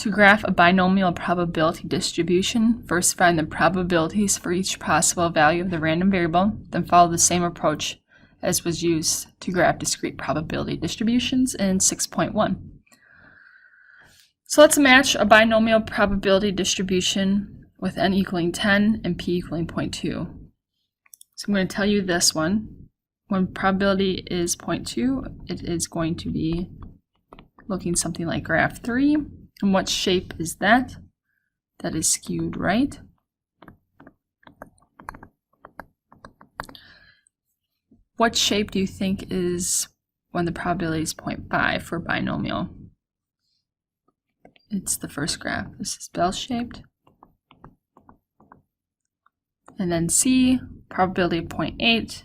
To graph a binomial probability distribution, first find the probabilities for each possible value of the random variable, then follow the same approach as was used to graph discrete probability distributions in 6.1. So let's match a binomial probability distribution with n equaling 10 and p equaling 0.2. So I'm going to tell you this one. When probability is 0.2, it is going to be looking something like graph 3. And what shape is that? That is skewed right. What shape do you think is when the probability is 0.5 for binomial? It's the first graph. This is bell-shaped. And then C, probability of 0.8.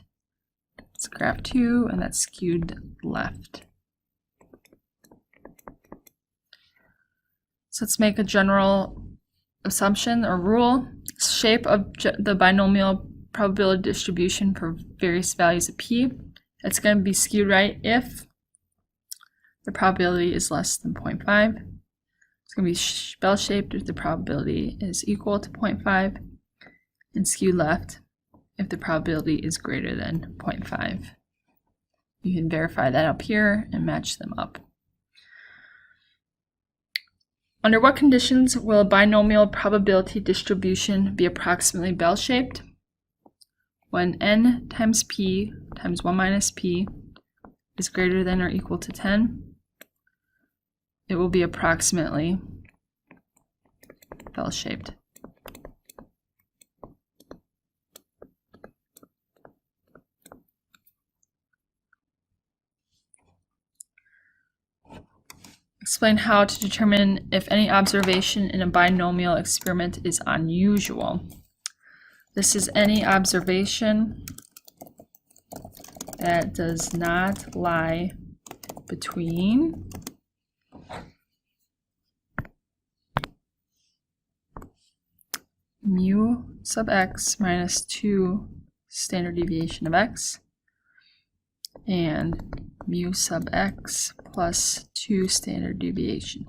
It's graph 2, and that's skewed left. So let's make a general assumption or rule. Shape of the binomial probability distribution for various values of p. It's going to be skewed right if the probability is less than 0.5. It's going to be bell-shaped if the probability is equal to 0.5, and skewed left if the probability is greater than 0.5. You can verify that up here and match them up. Under what conditions will a binomial probability distribution be approximately bell-shaped? When n times p times 1 minus p is greater than or equal to 10, it will be approximately bell-shaped. Explain how to determine if any observation in a binomial experiment is unusual. This is any observation that does not lie between mu sub x minus 2 standard deviation of x and mu sub x plus 2 standard deviation.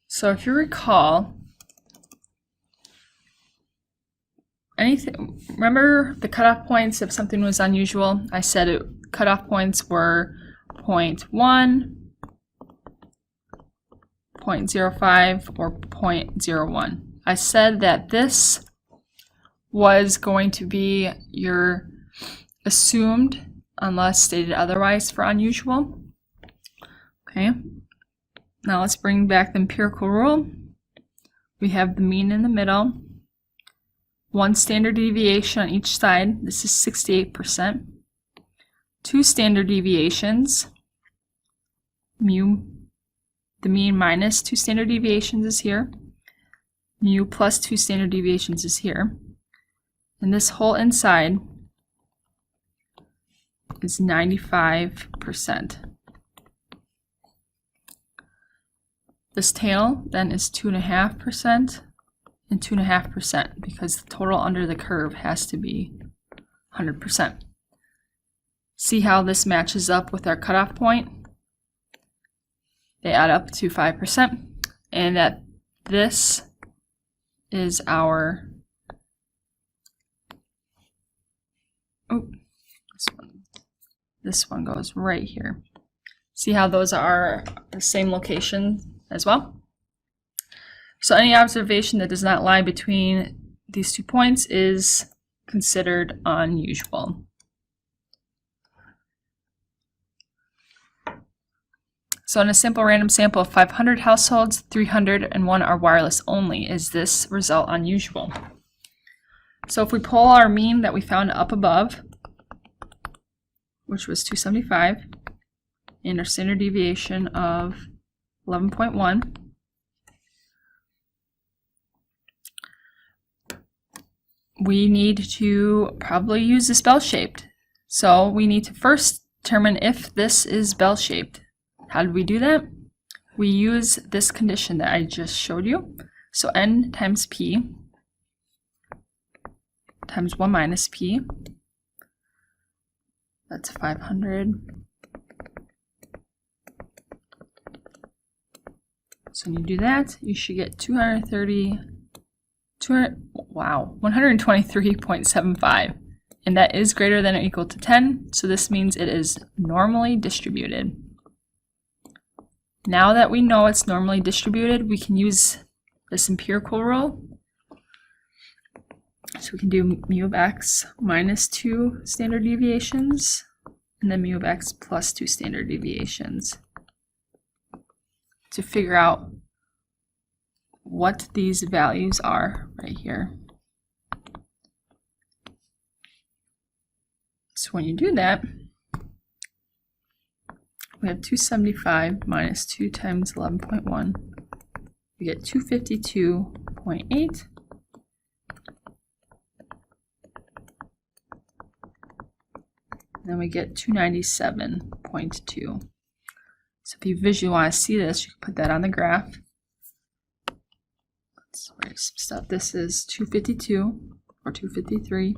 So if you recall, remember the cutoff points if something was unusual? I said cutoff points were 0.1, 0.05, or 0.01. I said that this was going to be your assumed unless stated otherwise for unusual. Okay, now let's bring back the empirical rule. We have the mean in the middle, 1 standard deviation on each side. This is 68%. 2 standard deviations, mu, the mean minus 2 standard deviations is here. Mu plus 2 standard deviations is here. And this whole inside is 95%. This tail then is 2.5% and 2.5% because the total under the curve has to be 100%. See how this matches up with our cutoff point? They add up to 5%, and that this is our this one goes right here. See how those are the same location as well? So any observation that does not lie between these 2 points is considered unusual. So in a simple random sample of 500 households, 301 are wireless only. Is this result unusual? So if we pull our mean that we found up above, which was 275, and our standard deviation of 11.1, we need to probably use this bell-shaped. So we need to first determine if this is bell-shaped. How did we do that? We use this condition that I just showed you. So n times p times 1 minus p, that's 500 So when you do that, you should get 123.75. And that is greater than or equal to 10, so this means it is normally distributed. Now that we know it's normally distributed, we can use this empirical rule. So we can do mu of x minus 2 standard deviations, and then mu of x plus 2 standard deviations to figure out what these values are right here. So when you do that, we have 275 minus 2 times 11.1. We get 252.8. Then we get 297.2. So if you visually want to see this, you can put that on the graph. Let's write some stuff. This is 252 or 253.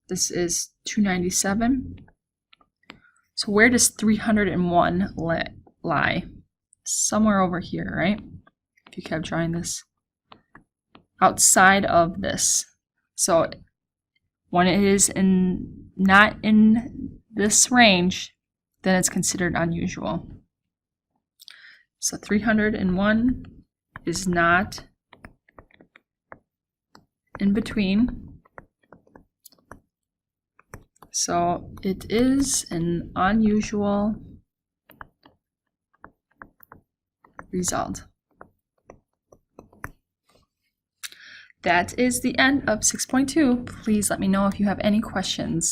This is 297. So where does 301 lie? Somewhere over here, right? If you kept drawing this. Outside of this. So when it is not in this range, then it's considered unusual. So 301 is not in between. So it is an unusual result. That is the end of 6.2. Please let me know if you have any questions.